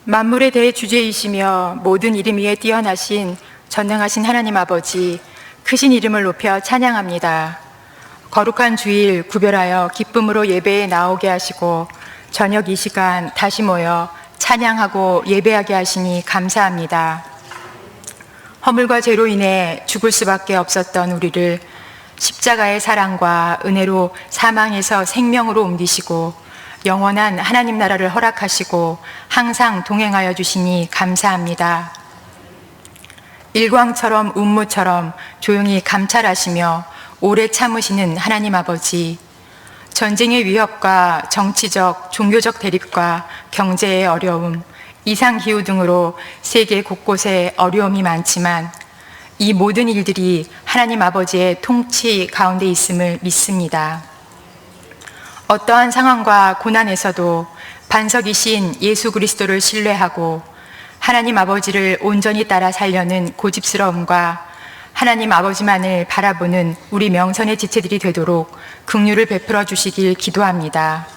만물의 대주제이시며 모든 이름 위에 뛰어나신 전능하신 하나님 아버지, 크신 이름을 높여 찬양합니다. 거룩한 주일 구별하여 기쁨으로 예배에 나오게 하시고 저녁 이 시간 다시 모여 찬양하고 예배하게 하시니 감사합니다. 허물과 죄로 인해 죽을 수밖에 없었던 우리를 십자가의 사랑과 은혜로 사망에서 생명으로 옮기시고 영원한 하나님 나라를 허락하시고 항상 동행하여 주시니 감사합니다. 일광처럼 운무처럼 조용히 감찰하시며 오래 참으시는 하나님 아버지, 전쟁의 위협과 정치적, 종교적 대립과 경제의 어려움, 이상기후 등으로 세계 곳곳에 어려움이 많지만 이 모든 일들이 하나님 아버지의 통치 가운데 있음을 믿습니다. 어떠한 상황과 고난에서도 반석이신 예수 그리스도를 신뢰하고 하나님 아버지를 온전히 따라 살려는 고집스러움과 하나님 아버지만을 바라보는 우리 명선의 지체들이 되도록 긍휼을 베풀어 주시길 기도합니다.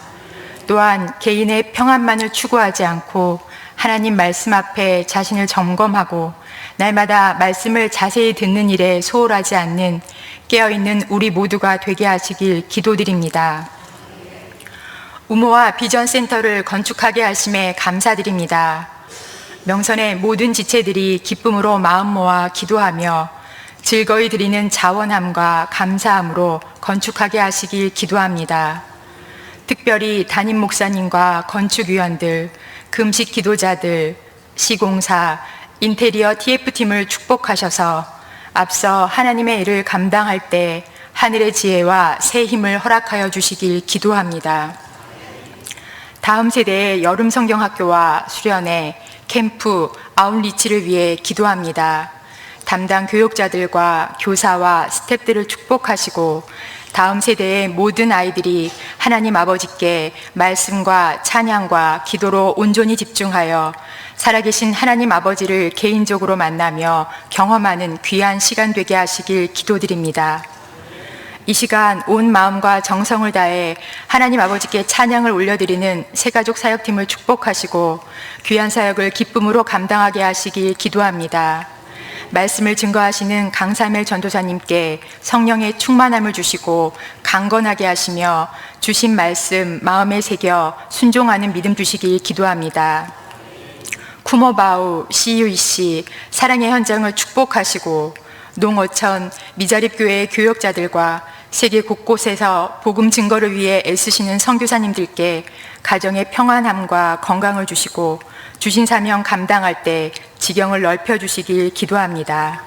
또한 개인의 평안만을 추구하지 않고 하나님 말씀 앞에 자신을 점검하고 날마다 말씀을 자세히 듣는 일에 소홀하지 않는 깨어있는 우리 모두가 되게 하시길 기도드립니다. 우모와 비전센터를 건축하게 하심에 감사드립니다. 명선의 모든 지체들이 기쁨으로 마음 모아 기도하며 즐거이 드리는 자원함과 감사함으로 건축하게 하시길 기도합니다. 특별히 담임 목사님과 건축위원들, 금식 기도자들, 시공사, 인테리어 TF팀을 축복하셔서 앞서 하나님의 일을 감당할 때 하늘의 지혜와 새 힘을 허락하여 주시길 기도합니다. 다음 세대의 여름 성경학교와 수련회, 캠프, 아웃리치를 위해 기도합니다. 담당 교육자들과 교사와 스태프들을 축복하시고 다음 세대의 모든 아이들이 하나님 아버지께 말씀과 찬양과 기도로 온전히 집중하여 살아계신 하나님 아버지를 개인적으로 만나며 경험하는 귀한 시간 되게 하시길 기도드립니다. 이 시간 온 마음과 정성을 다해 하나님 아버지께 찬양을 올려드리는 새가족 사역팀을 축복하시고 귀한 사역을 기쁨으로 감당하게 하시길 기도합니다. 말씀을 증거하시는 강사멜 전도사님께 성령의 충만함을 주시고 강건하게 하시며 주신 말씀 마음에 새겨 순종하는 믿음 주시길 기도합니다. 쿠모바우 CUEC 사랑의 현장을 축복하시고 농어천 미자립교회 교역자들과 세계 곳곳에서 복음 증거를 위해 애쓰시는 선교사님들께 가정의 평안함과 건강을 주시고 주신 사명 감당할 때 지경을 넓혀주시길 기도합니다.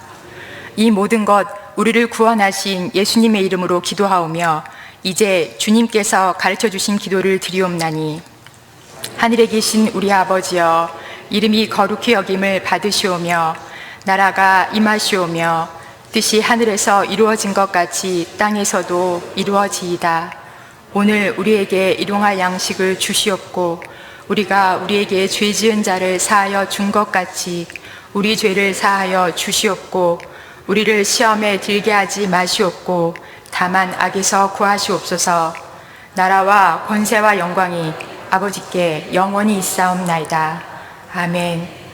이 모든 것 우리를 구원하신 예수님의 이름으로 기도하오며 이제 주님께서 가르쳐주신 기도를 드리옵나니 하늘에 계신 우리 아버지여 이름이 거룩히 여김을 받으시오며 나라가 임하시오며 뜻이 하늘에서 이루어진 것 같이 땅에서도 이루어지이다. 오늘 우리에게 일용할 양식을 주시옵고 우리가 우리에게 죄 지은 자를 사하여 준 것 같이 우리 죄를 사하여 주시옵고 우리를 시험에 들게 하지 마시옵고 다만 악에서 구하시옵소서. 나라와 권세와 영광이 아버지께 영원히 있사옵나이다. 아멘.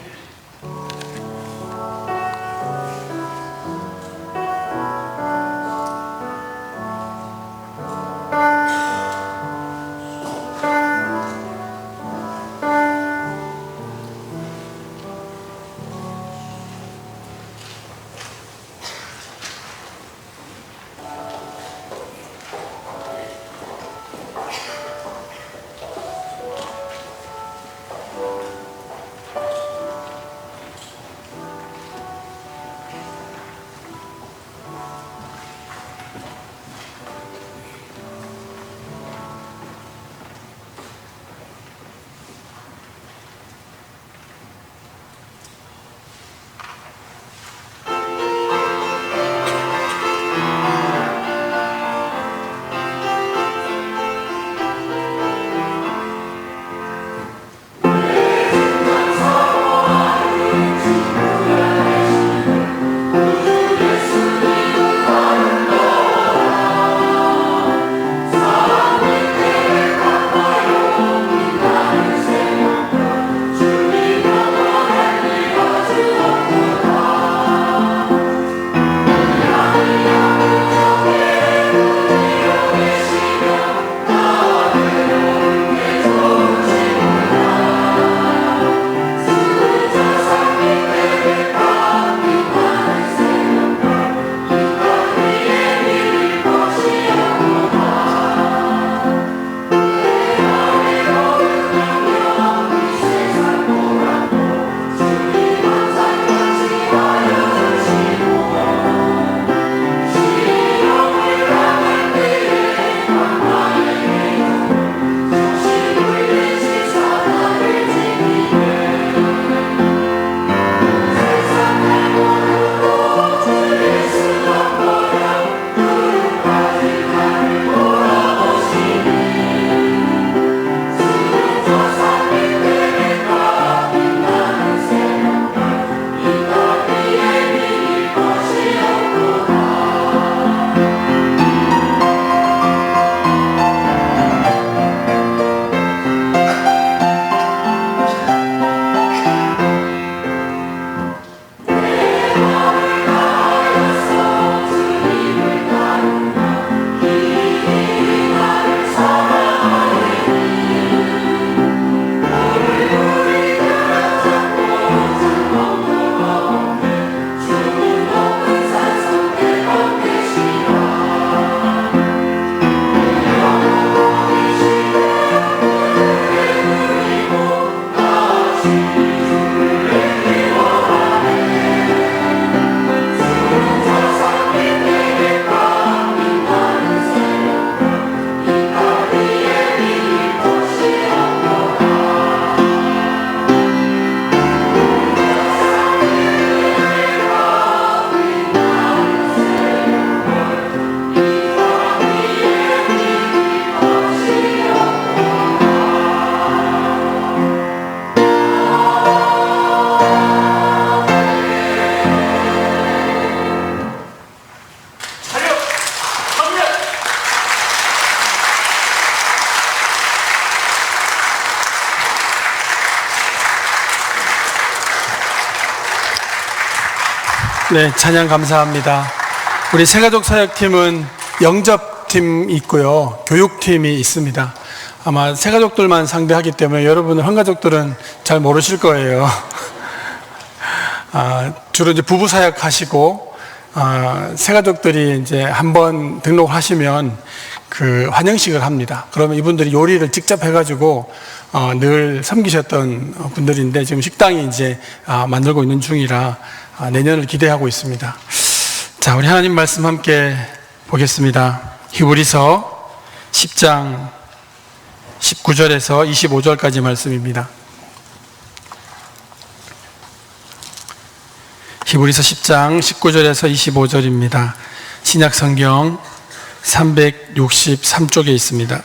네, 찬양 감사합니다. 우리 새가족 사역팀은 영접팀 있고요, 교육팀이 있습니다. 아마 새가족들만 상대하기 때문에 여러분 환가족들은 잘 모르실 거예요. 주로 이제 부부 사역 하시고, 새가족들이 이제 한번 등록하시면 그 환영식을 합니다. 그러면 이분들이 요리를 직접 해가지고 늘 섬기셨던 분들인데 지금 식당이 이제 만들고 있는 중이라 내년을 기대하고 있습니다. 자, 우리 하나님 말씀 함께 보겠습니다. 히브리서 10장 19절에서 25절까지 말씀입니다. 히브리서 10장 19절에서 25절입니다. 신약 성경 363쪽에 있습니다.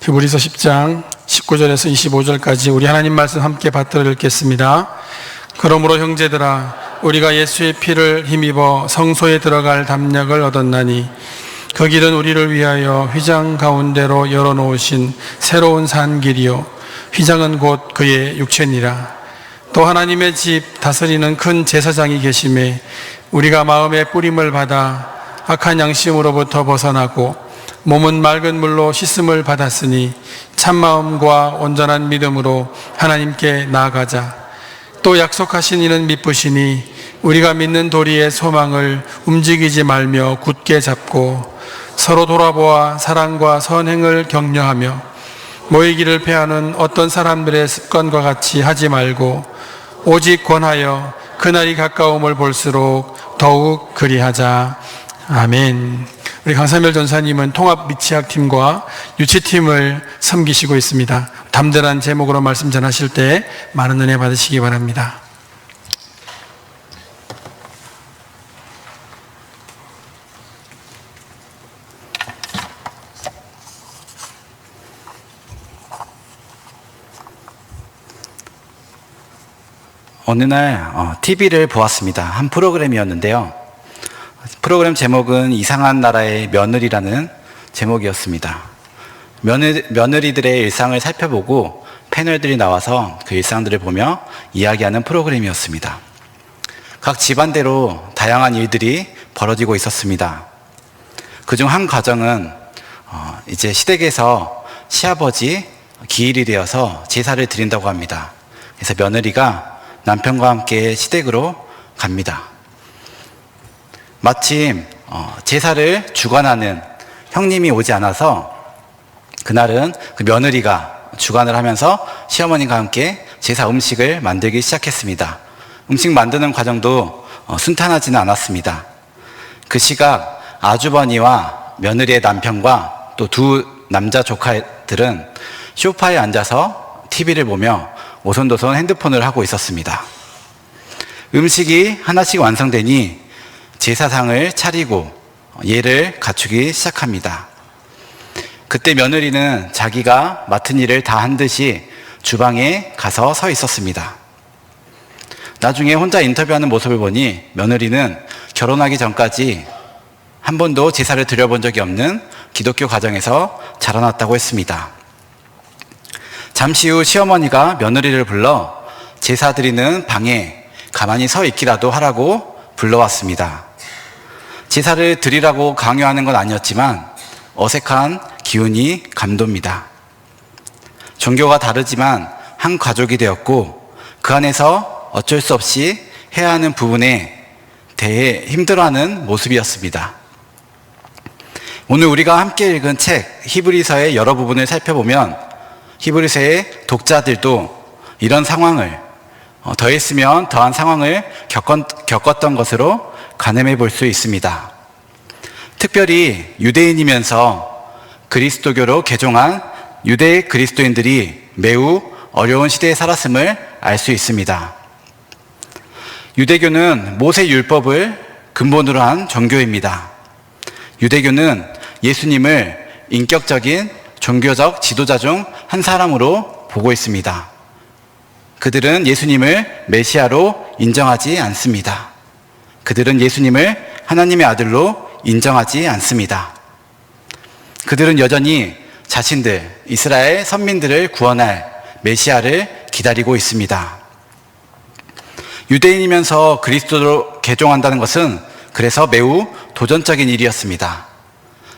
히브리서 10장 19절에서 25절까지 우리 하나님 말씀 함께 받들어 읽겠습니다. 그러므로 형제들아, 우리가 예수의 피를 힘입어 성소에 들어갈 담력을 얻었나니 그 길은 우리를 위하여 휘장 가운데로 열어놓으신 새로운 산 길이요 휘장은 곧 그의 육체니라. 또 하나님의 집 다스리는 큰 제사장이 계심에 우리가 마음의 뿌림을 받아 악한 양심으로부터 벗어나고 몸은 맑은 물로 씻음을 받았으니 참마음과 온전한 믿음으로 하나님께 나아가자. 또 약속하신 이는 미쁘시니 우리가 믿는 도리의 소망을 움직이지 말며 굳게 잡고 서로 돌아보아 사랑과 선행을 격려하며 모이기를 패하는 어떤 사람들의 습관과 같이 하지 말고 오직 권하여 그날이 가까움을 볼수록 더욱 그리하자. 아멘. 우리 강삼열 전사님은 통합미취학팀과 유치팀을 섬기시고 있습니다. 담대한 제목으로 말씀 전하실 때 많은 은혜 받으시기 바랍니다. 어느 날 TV를 보았습니다. 한 프로그램이었는데요. 프로그램 제목은 이상한 나라의 며느리라는 제목이었습니다. 며느리들의 일상을 살펴보고 패널들이 나와서 그 일상들을 보며 이야기하는 프로그램이었습니다. 각 집안대로 다양한 일들이 벌어지고 있었습니다. 그중 한 가정은 이제 시댁에서 시아버지 기일이 되어서 제사를 드린다고 합니다. 그래서 며느리가 남편과 함께 시댁으로 갑니다. 마침 제사를 주관하는 형님이 오지 않아서 그날은 그 며느리가 주관을 하면서 시어머니가 함께 제사 음식을 만들기 시작했습니다. 음식 만드는 과정도 순탄하지는 않았습니다. 그 시각 아주버니와 며느리의 남편과 또 두 남자 조카들은 소파에 앉아서 TV를 보며 오손도손 핸드폰을 하고 있었습니다. 음식이 하나씩 완성되니 제사상을 차리고 예를 갖추기 시작합니다. 그때 며느리는 자기가 맡은 일을 다 한 듯이 주방에 가서 서 있었습니다. 나중에 혼자 인터뷰하는 모습을 보니 며느리는 결혼하기 전까지 한 번도 제사를 드려본 적이 없는 기독교 가정에서 자라났다고 했습니다. 잠시 후 시어머니가 며느리를 불러 제사 드리는 방에 가만히 서 있기라도 하라고 불러왔습니다. 제사를 드리라고 강요하는 건 아니었지만 어색한 기운이 감돕니다. 종교가 다르지만 한 가족이 되었고 그 안에서 어쩔 수 없이 해야 하는 부분에 대해 힘들어하는 모습이었습니다. 오늘 우리가 함께 읽은 책 히브리서의 여러 부분을 살펴보면 히브리서의 독자들도 이런 상황을 더했으면 더한 상황을 겪었던 것으로 가늠해 볼 수 있습니다. 특별히 유대인이면서 그리스도교로 개종한 유대 그리스도인들이 매우 어려운 시대에 살았음을 알 수 있습니다. 유대교는 모세 율법을 근본으로 한 종교입니다. 유대교는 예수님을 인격적인 종교적 지도자 중 한 사람으로 보고 있습니다. 그들은 예수님을 메시아로 인정하지 않습니다. 그들은 예수님을 하나님의 아들로 인정하지 않습니다. 그들은 여전히 자신들, 이스라엘 선민들을 구원할 메시아를 기다리고 있습니다. 유대인이면서 그리스도로 개종한다는 것은 그래서 매우 도전적인 일이었습니다.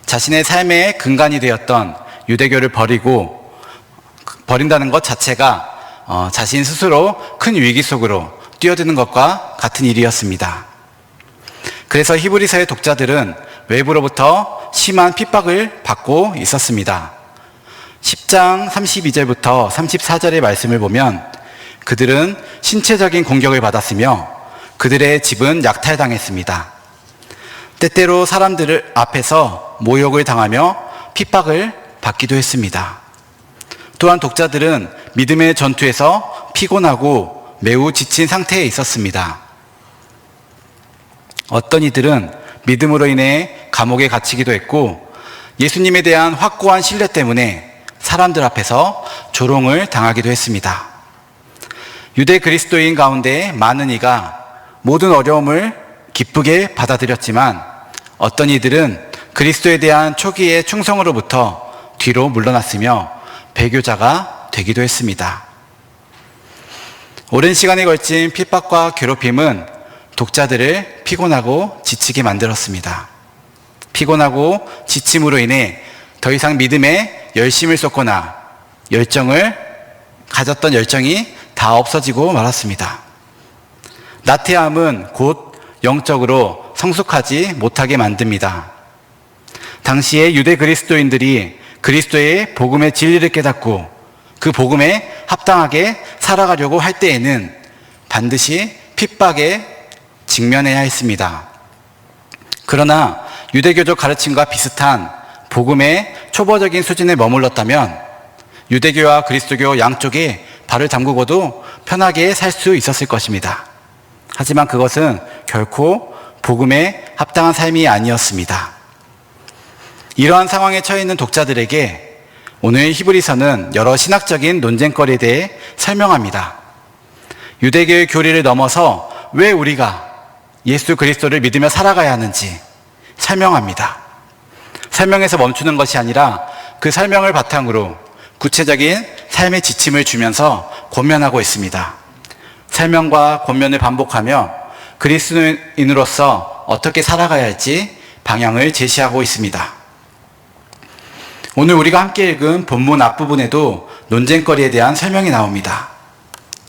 자신의 삶의 근간이 되었던 유대교를 버린다는 것 자체가 자신 스스로 큰 위기 속으로 뛰어드는 것과 같은 일이었습니다. 그래서 히브리서의 독자들은 외부로부터 심한 핍박을 받고 있었습니다. 10장 32절부터 34절의 말씀을 보면 그들은 신체적인 공격을 받았으며 그들의 집은 약탈당했습니다. 때때로 사람들 앞에서 모욕을 당하며 핍박을 받기도 했습니다. 또한 독자들은 믿음의 전투에서 피곤하고 매우 지친 상태에 있었습니다. 어떤 이들은 믿음으로 인해 감옥에 갇히기도 했고 예수님에 대한 확고한 신뢰 때문에 사람들 앞에서 조롱을 당하기도 했습니다. 유대 그리스도인 가운데 많은 이가 모든 어려움을 기쁘게 받아들였지만 어떤 이들은 그리스도에 대한 초기의 충성으로부터 뒤로 물러났으며 배교자가 되기도 했습니다. 오랜 시간에 걸친 핍박과 괴롭힘은 독자들을 피곤하고 지치게 만들었습니다. 피곤하고 지침으로 인해 더 이상 믿음에 열심을 쏟거나 가졌던 열정이 다 없어지고 말았습니다. 나태함은 곧 영적으로 성숙하지 못하게 만듭니다. 당시에 유대 그리스도인들이 그리스도의 복음의 진리를 깨닫고 그 복음에 합당하게 살아가려고 할 때에는 반드시 핍박에 직면해야 했습니다. 그러나 유대교적 가르침과 비슷한 복음의 초보적인 수준에 머물렀다면 유대교와 그리스도교 양쪽에 발을 담그고도 편하게 살 수 있었을 것입니다. 하지만 그것은 결코 복음에 합당한 삶이 아니었습니다. 이러한 상황에 처해 있는 독자들에게 오늘 히브리서는 여러 신학적인 논쟁거리에 대해 설명합니다. 유대교의 교리를 넘어서 왜 우리가 예수 그리스도를 믿으며 살아가야 하는지 설명합니다. 설명에서 멈추는 것이 아니라 그 설명을 바탕으로 구체적인 삶의 지침을 주면서 권면하고 있습니다. 설명과 권면을 반복하며 그리스도인으로서 어떻게 살아가야 할지 방향을 제시하고 있습니다. 오늘 우리가 함께 읽은 본문 앞부분에도 논쟁거리에 대한 설명이 나옵니다.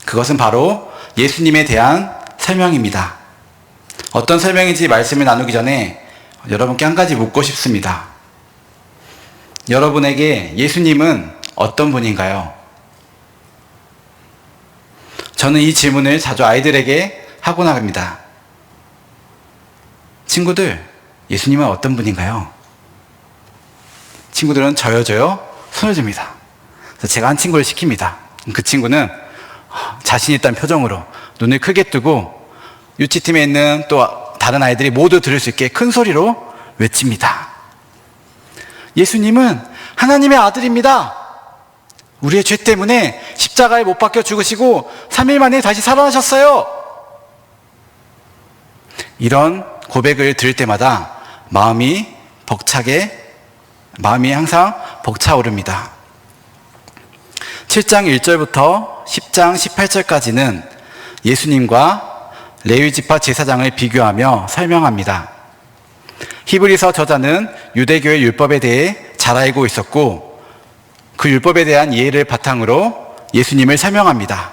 그것은 바로 예수님에 대한 설명입니다. 어떤 설명인지 말씀을 나누기 전에 여러분께 한 가지 묻고 싶습니다. 여러분에게 예수님은 어떤 분인가요? 저는 이 질문을 자주 아이들에게 하곤 합니다. 친구들, 예수님은 어떤 분인가요? 친구들은 저요 손을 듭니다. 그래서 제가 한 친구를 시킵니다. 그 친구는 자신 있다는 표정으로 눈을 크게 뜨고 유치팀에 있는 또 다른 아이들이 모두 들을 수 있게 큰 소리로 외칩니다. 예수님은 하나님의 아들입니다. 우리의 죄 때문에 십자가에 못 박혀 죽으시고 3일 만에 다시 살아나셨어요. 이런 고백을 들을 때마다 마음이 항상 벅차오릅니다. 7장 1절부터 10장 18절까지는 예수님과 레위지파 제사장을 비교하며 설명합니다. 히브리서 저자는 유대교의 율법에 대해 잘 알고 있었고 그 율법에 대한 이해를 바탕으로 예수님을 설명합니다.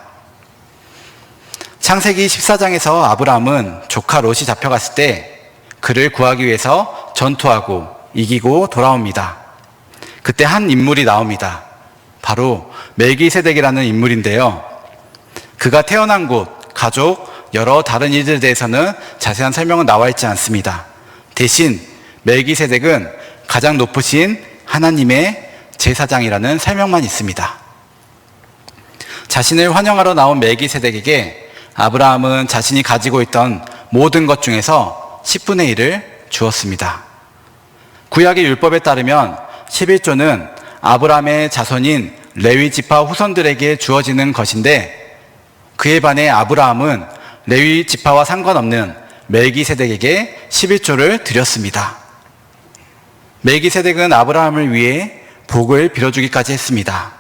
창세기 14장에서 아브라함은 조카 롯이 잡혀갔을 때 그를 구하기 위해서 전투하고 이기고 돌아옵니다. 그때 한 인물이 나옵니다. 바로 멜기세덱이라는 인물인데요. 그가 태어난 곳, 가족, 여러 다른 일들에 대해서는 자세한 설명은 나와 있지 않습니다. 대신 멜기세덱은 가장 높으신 하나님의 제사장이라는 설명만 있습니다. 자신을 환영하러 나온 멜기세덱에게 아브라함은 자신이 가지고 있던 모든 것 중에서 10분의 1을 주었습니다. 구약의 율법에 따르면 11조는 아브라함의 자손인 레위 지파 후손들에게 주어지는 것인데 그에 반해 아브라함은 레위 지파와 상관없는 멜기세덱에게 11조를 드렸습니다. 멜기세덱은 아브라함을 위해 복을 빌어주기까지 했습니다.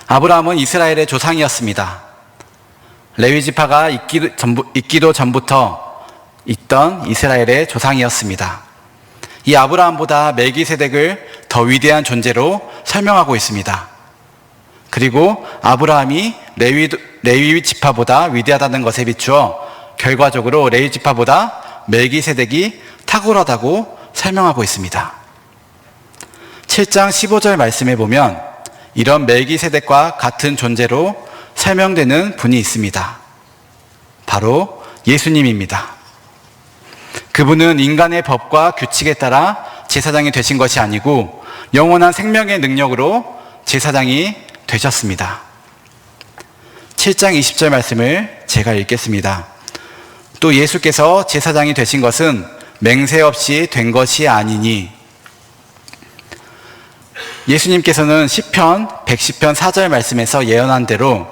아브라함은 이스라엘의 조상이었습니다. 레위 지파가 있기도 전부터 있던 이스라엘의 조상이었습니다. 이 아브라함보다 멜기세덱을 더 위대한 존재로 설명하고 있습니다. 그리고 아브라함이 레위 지파보다 위대하다는 것에 비추어 결과적으로 레위 지파보다 멜기세덱이 탁월하다고 설명하고 있습니다. 7장 15절 말씀에 보면 이런 멜기세덱과 같은 존재로 설명되는 분이 있습니다. 바로 예수님입니다. 그분은 인간의 법과 규칙에 따라 제사장이 되신 것이 아니고 영원한 생명의 능력으로 제사장이 되셨습니다. 7장 20절 말씀을 제가 읽겠습니다. 또 예수께서 제사장이 되신 것은 맹세 없이 된 것이 아니니. 예수님께서는 시편 110편 4절 말씀에서 예언한 대로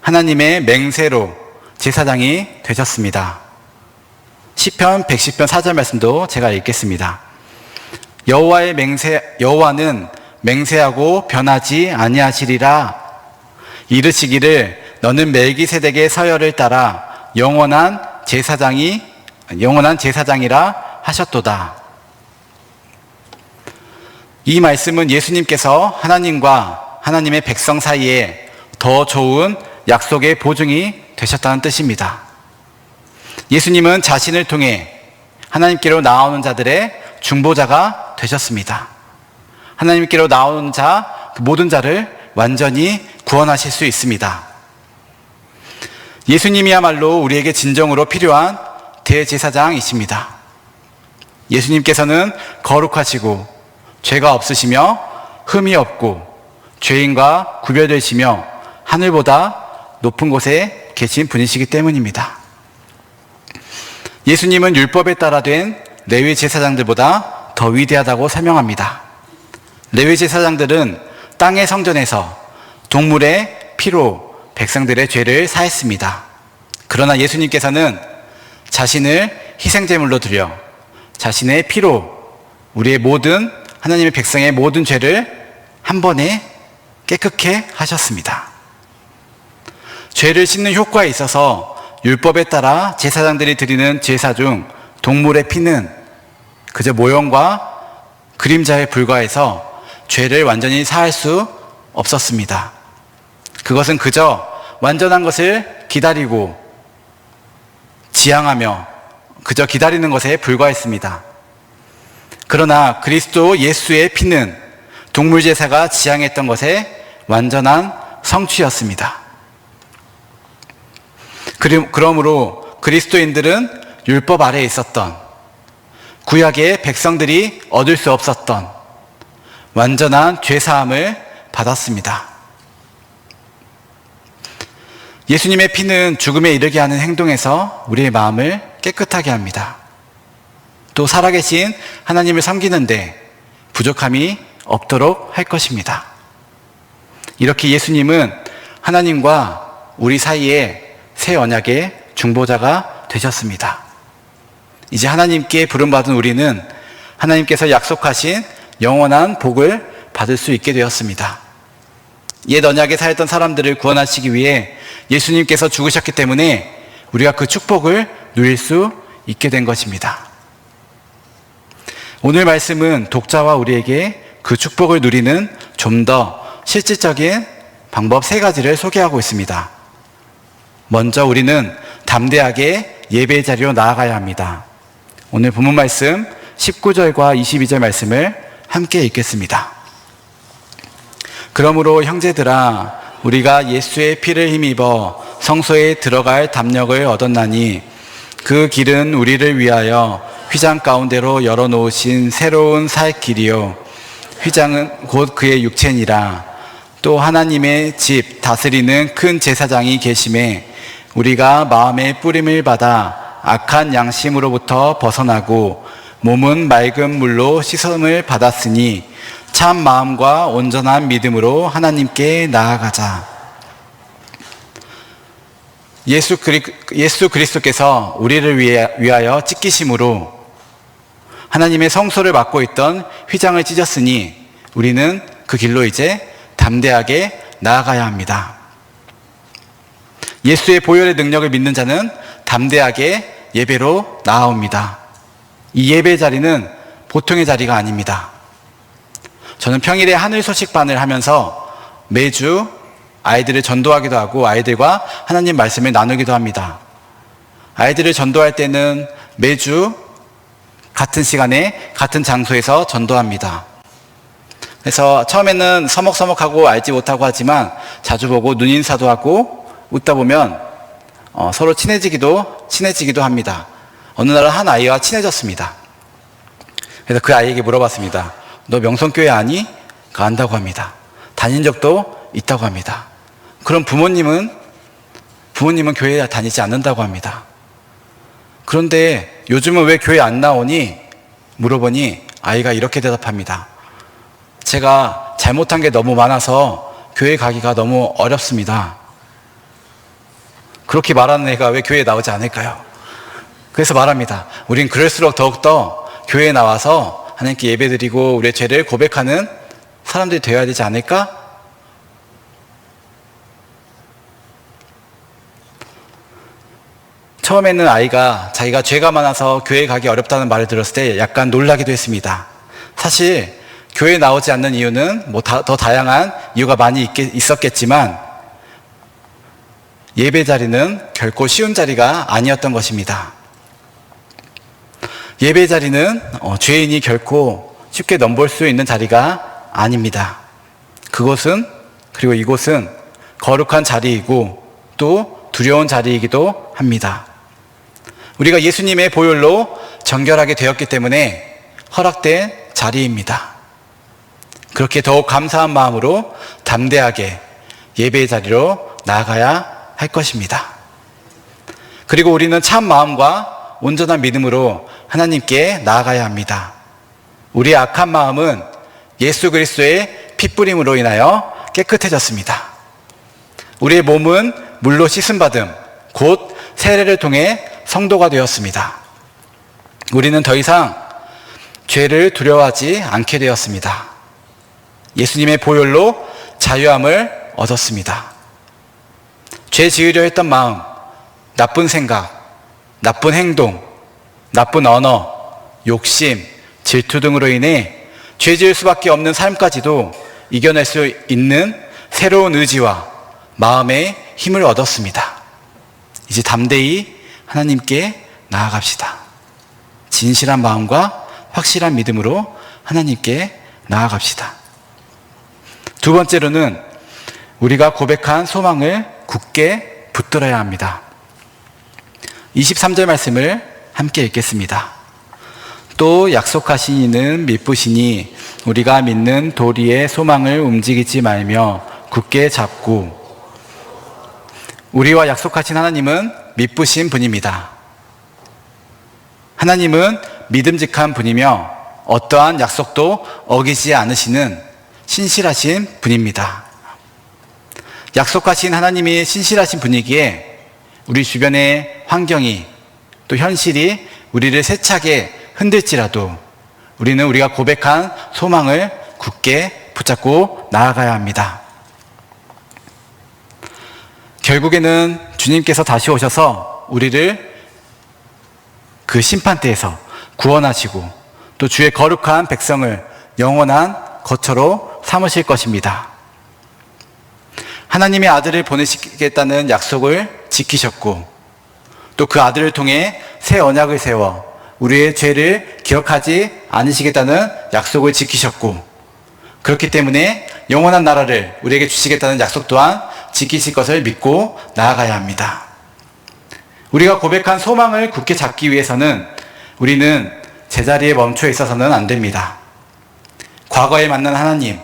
하나님의 맹세로 제사장이 되셨습니다. 시편 110편 4절 말씀도 제가 읽겠습니다. 여호와는 맹세하고 변하지 아니하시리라. 이르시기를 너는 멜기세덱의 서열을 따라 영원한 제사장이라 하셨도다. 이 말씀은 예수님께서 하나님과 하나님의 백성 사이에 더 좋은 약속의 보증이 되셨다는 뜻입니다. 예수님은 자신을 통해 하나님께로 나오는 자들의 중보자가 되셨습니다. 하나님께로 나오는 자, 그 모든 자를 완전히 구원하실 수 있습니다. 예수님이야말로 우리에게 진정으로 필요한 대제사장이십니다. 예수님께서는 거룩하시고 죄가 없으시며 흠이 없고 죄인과 구별되시며 하늘보다 높은 곳에 계신 분이시기 때문입니다. 예수님은 율법에 따라 된 레위 제사장들보다 더 위대하다고 설명합니다. 레위 제사장들은 땅의 성전에서 동물의 피로 백성들의 죄를 사했습니다. 그러나 예수님께서는 자신을 희생제물로 드려 자신의 피로 우리의 모든 하나님의 백성의 모든 죄를 한 번에 깨끗게 하셨습니다. 죄를 씻는 효과에 있어서 율법에 따라 제사장들이 드리는 제사 중 동물의 피는 그저 모형과 그림자에 불과해서 죄를 완전히 사할 수 없었습니다. 그것은 그저 완전한 것을 기다리고 지향하며 그저 기다리는 것에 불과했습니다. 그러나 그리스도 예수의 피는 동물 제사가 지향했던 것의 완전한 성취였습니다. 그러므로 그리스도인들은 율법 아래에 있었던 구약의 백성들이 얻을 수 없었던 완전한 죄사함을 받았습니다. 예수님의 피는 죽음에 이르게 하는 행동에서 우리의 마음을 깨끗하게 합니다. 또 살아계신 하나님을 섬기는데 부족함이 없도록 할 것입니다. 이렇게 예수님은 하나님과 우리 사이에 새 언약의 중보자가 되셨습니다. 이제 하나님께 부름받은 우리는 하나님께서 약속하신 영원한 복을 받을 수 있게 되었습니다. 옛 언약에 살던 사람들을 구원하시기 위해 예수님께서 죽으셨기 때문에 우리가 그 축복을 누릴 수 있게 된 것입니다. 오늘 말씀은 독자와 우리에게 그 축복을 누리는 좀 더 실질적인 방법 3가지를 소개하고 있습니다. 먼저 우리는 담대하게 예배의 자리로 나아가야 합니다. 오늘 본문 말씀 19절과 22절 말씀을 함께 읽겠습니다. 그러므로 형제들아 우리가 예수의 피를 힘입어 성소에 들어갈 담력을 얻었나니 그 길은 우리를 위하여 휘장 가운데로 열어놓으신 새로운 살 길이요 휘장은 곧 그의 육체니라. 또 하나님의 집 다스리는 큰 제사장이 계심에 우리가 마음의 뿌림을 받아 악한 양심으로부터 벗어나고 몸은 맑은 물로 씻음을 받았으니 참 마음과 온전한 믿음으로 하나님께 나아가자. 예수 그리스도께서 우리를 위하여 찢기심으로 하나님의 성소를 맡고 있던 휘장을 찢었으니 우리는 그 길로 이제 담대하게 나아가야 합니다. 예수의 보혈의 능력을 믿는 자는 담대하게 예배로 나아옵니다. 이 예배 자리는 보통의 자리가 아닙니다. 저는 평일에 하늘 소식반을 하면서 매주 아이들을 전도하기도 하고 아이들과 하나님 말씀을 나누기도 합니다. 아이들을 전도할 때는 매주 같은 시간에 같은 장소에서 전도합니다. 그래서 처음에는 서먹서먹하고 알지 못하고 하지만 자주 보고 눈인사도 하고 웃다 보면 서로 친해지기도 합니다. 어느 날은 한 아이와 친해졌습니다. 그래서 그 아이에게 물어봤습니다. 너 명성교회 아니? 안다고 합니다. 다닌 적도 있다고 합니다. 그럼 부모님은 교회에 다니지 않는다고 합니다. 그런데 요즘은 왜 교회 안 나오니? 물어보니 아이가 이렇게 대답합니다. 제가 잘못한 게 너무 많아서 교회 가기가 너무 어렵습니다. 그렇게 말하는 애가 왜 교회에 나오지 않을까요? 그래서 말합니다. 우린 그럴수록 더욱더 교회에 나와서 하나님께 예배드리고 우리의 죄를 고백하는 사람들이 되어야 되지 않을까? 처음에는 아이가 자기가 죄가 많아서 교회 가기 어렵다는 말을 들었을 때 약간 놀라기도 했습니다. 사실 교회에 나오지 않는 이유는 더 다양한 이유가 많이 있었겠지만 예배 자리는 결코 쉬운 자리가 아니었던 것입니다. 예배 자리는 죄인이 결코 쉽게 넘볼 수 있는 자리가 아닙니다. 그리고 이곳은 거룩한 자리이고 또 두려운 자리이기도 합니다. 우리가 예수님의 보혈로 정결하게 되었기 때문에 허락된 자리입니다. 그렇게 더욱 감사한 마음으로 담대하게 예배의 자리로 나아가야 할 것입니다. 그리고 우리는 참 마음과 온전한 믿음으로 하나님께 나아가야 합니다. 우리의 악한 마음은 예수 그리스도의 핏부림으로 인하여 깨끗해졌습니다. 우리의 몸은 물로 씻음받음, 곧 세례를 통해 성도가 되었습니다. 우리는 더 이상 죄를 두려워하지 않게 되었습니다. 예수님의 보혈로 자유함을 얻었습니다. 죄 지으려 했던 마음, 나쁜 생각, 나쁜 행동, 나쁜 언어, 욕심, 질투 등으로 인해 죄 지을 수밖에 없는 삶까지도 이겨낼 수 있는 새로운 의지와 마음의 힘을 얻었습니다. 이제 담대히 하나님께 나아갑시다. 진실한 마음과 확실한 믿음으로 하나님께 나아갑시다. 두 번째로는 우리가 고백한 소망을 굳게 붙들어야 합니다. 23절 말씀을 함께 읽겠습니다. 또 약속하신 이는 미쁘시니 우리가 믿는 도리의 소망을 움직이지 말며 굳게 잡고. 우리와 약속하신 하나님은 미쁘신 분입니다. 하나님은 믿음직한 분이며 어떠한 약속도 어기지 않으시는 신실하신 분입니다. 약속하신 하나님이 신실하신 분이기에 우리 주변의 환경이 또 현실이 우리를 세차게 흔들지라도 우리는 우리가 고백한 소망을 굳게 붙잡고 나아가야 합니다. 결국에는 주님께서 다시 오셔서 우리를 그 심판대에서 구원하시고 또 주의 거룩한 백성을 영원한 거처로 삼으실 것입니다. 하나님의 아들을 보내시겠다는 약속을 지키셨고 또 그 아들을 통해 새 언약을 세워 우리의 죄를 기억하지 않으시겠다는 약속을 지키셨고 그렇기 때문에 영원한 나라를 우리에게 주시겠다는 약속 또한 지키실 것을 믿고 나아가야 합니다. 우리가 고백한 소망을 굳게 잡기 위해서는 우리는 제자리에 멈춰 있어서는 안 됩니다. 과거에 만난 하나님,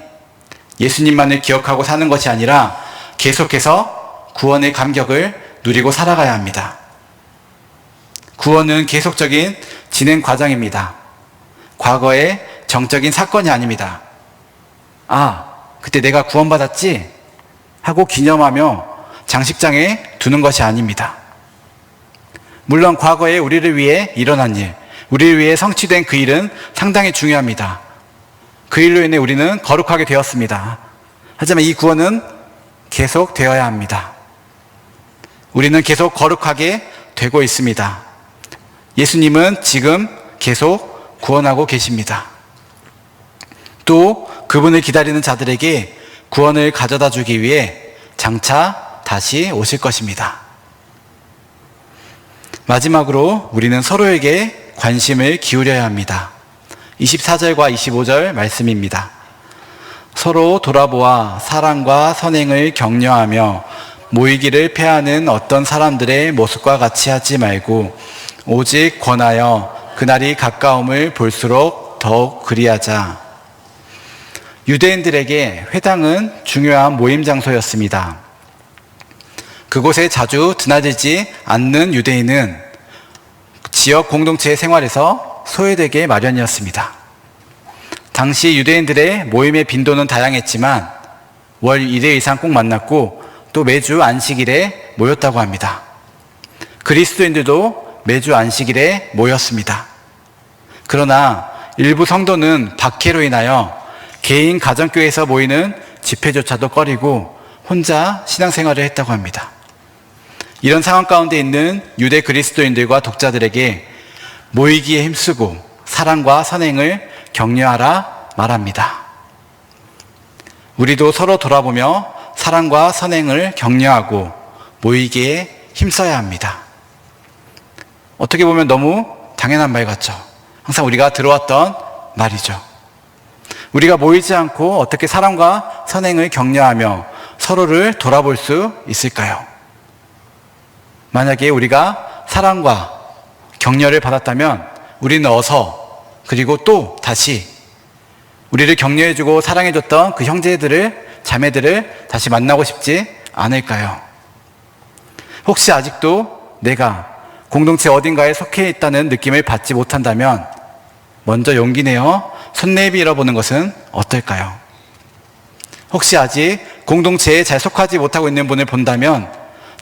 예수님만을 기억하고 사는 것이 아니라 계속해서 구원의 감격을 누리고 살아가야 합니다. 구원은 계속적인 진행 과정입니다. 과거의 정적인 사건이 아닙니다. 그때 내가 구원받았지? 하고 기념하며 장식장에 두는 것이 아닙니다. 물론 과거에 우리를 위해 일어난 일, 우리를 위해 성취된 그 일은 상당히 중요합니다. 그 일로 인해 우리는 거룩하게 되었습니다. 하지만 이 구원은 계속 되어야 합니다. 우리는 계속 거룩하게 되고 있습니다. 예수님은 지금 계속 구원하고 계십니다. 또 그분을 기다리는 자들에게 구원을 가져다 주기 위해 장차 다시 오실 것입니다. 마지막으로 우리는 서로에게 관심을 기울여야 합니다. 24절과 25절 말씀입니다. 서로 돌아보아 사랑과 선행을 격려하며 모이기를 패하는 어떤 사람들의 모습과 같이 하지 말고 오직 권하여 그날이 가까움을 볼수록 더욱 그리하자. 유대인들에게 회당은 중요한 모임 장소였습니다. 그곳에 자주 드나들지 않는 유대인은 지역 공동체의 생활에서 소외되게 마련이었습니다. 당시 유대인들의 모임의 빈도는 다양했지만 월 1회 이상 꼭 만났고 또 매주 안식일에 모였다고 합니다. 그리스도인들도 매주 안식일에 모였습니다. 그러나 일부 성도는 박해로 인하여 개인 가정교회에서 모이는 집회조차도 꺼리고 혼자 신앙생활을 했다고 합니다. 이런 상황 가운데 있는 유대 그리스도인들과 독자들에게 모이기에 힘쓰고 사랑과 선행을 격려하라 말합니다. 우리도 서로 돌아보며 사랑과 선행을 격려하고 모이기에 힘써야 합니다. 어떻게 보면 너무 당연한 말 같죠. 항상 우리가 들어왔던 말이죠. 우리가 모이지 않고 어떻게 사랑과 선행을 격려하며 서로를 돌아볼 수 있을까요? 만약에 우리가 사랑과 격려를 받았다면 우리는 어서 그리고 또 다시 우리를 격려해주고 사랑해줬던 그 형제들을 자매들을 다시 만나고 싶지 않을까요? 혹시 아직도 내가 공동체 어딘가에 속해 있다는 느낌을 받지 못한다면 먼저 용기 내어 손 내밀어 보는 것은 어떨까요? 혹시 아직 공동체에 잘 속하지 못하고 있는 분을 본다면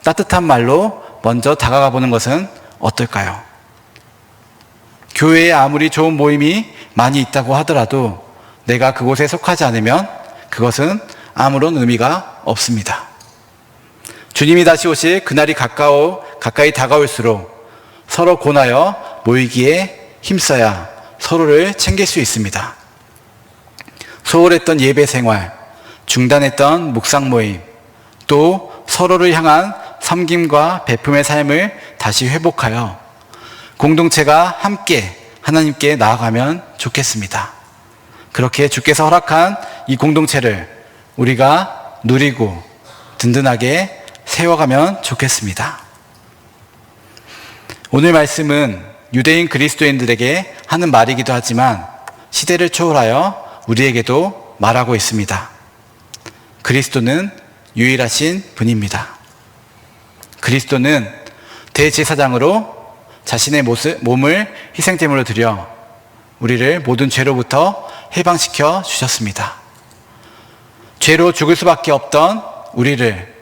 따뜻한 말로 먼저 다가가 보는 것은 어떨까요? 교회에 아무리 좋은 모임이 많이 있다고 하더라도 내가 그곳에 속하지 않으면 그것은 아무런 의미가 없습니다. 주님이 다시 오실 그날이 가까이 다가올수록 서로 권하여 모이기에 힘써야 서로를 챙길 수 있습니다. 소홀했던 예배 생활, 중단했던 묵상 모임, 또 서로를 향한 섬김과 베품의 삶을 다시 회복하여 공동체가 함께 하나님께 나아가면 좋겠습니다. 그렇게 주께서 허락한 이 공동체를 우리가 누리고 든든하게 세워가면 좋겠습니다. 오늘 말씀은 유대인 그리스도인들에게 하는 말이기도 하지만 시대를 초월하여 우리에게도 말하고 있습니다. 그리스도는 유일하신 분입니다. 그리스도는 대제사장으로 자신의 몸을 희생제물로 드려 우리를 모든 죄로부터 해방시켜 주셨습니다. 죄로 죽을 수밖에 없던 우리를,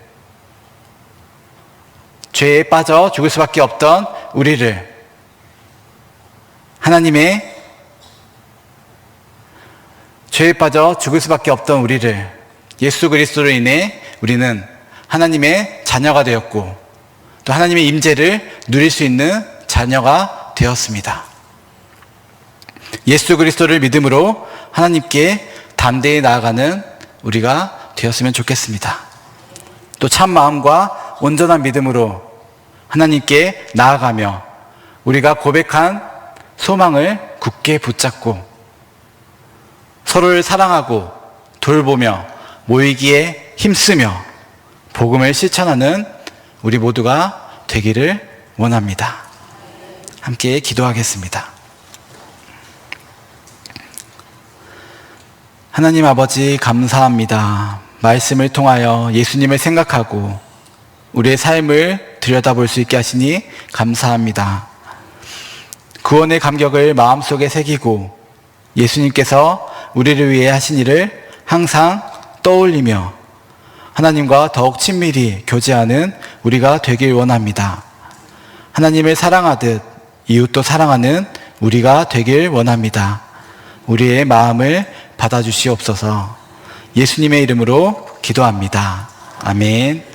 죄에 빠져 죽을 수밖에 없던 우리를 하나님의 죄에 빠져 죽을 수밖에 없던 우리를 예수 그리스도로 인해 우리는 하나님의 자녀가 되었고 또 하나님의 임재를 누릴 수 있는 자녀가 되었습니다. 예수 그리스도를 믿음으로 하나님께 담대히 나아가는 우리가 되었으면 좋겠습니다. 또 참 마음과 온전한 믿음으로 하나님께 나아가며 우리가 고백한 소망을 굳게 붙잡고 서로를 사랑하고 돌보며 모이기에 힘쓰며 복음을 실천하는 우리 모두가 되기를 원합니다. 함께 기도하겠습니다. 하나님 아버지 감사합니다. 말씀을 통하여 예수님을 생각하고 우리의 삶을 들여다볼 수 있게 하시니 감사합니다. 구원의 감격을 마음속에 새기고 예수님께서 우리를 위해 하신 일을 항상 떠올리며 하나님과 더욱 친밀히 교제하는 우리가 되길 원합니다. 하나님을 사랑하듯 이웃도 사랑하는 우리가 되길 원합니다. 우리의 마음을 받아주시옵소서. 예수님의 이름으로 기도합니다. 아멘.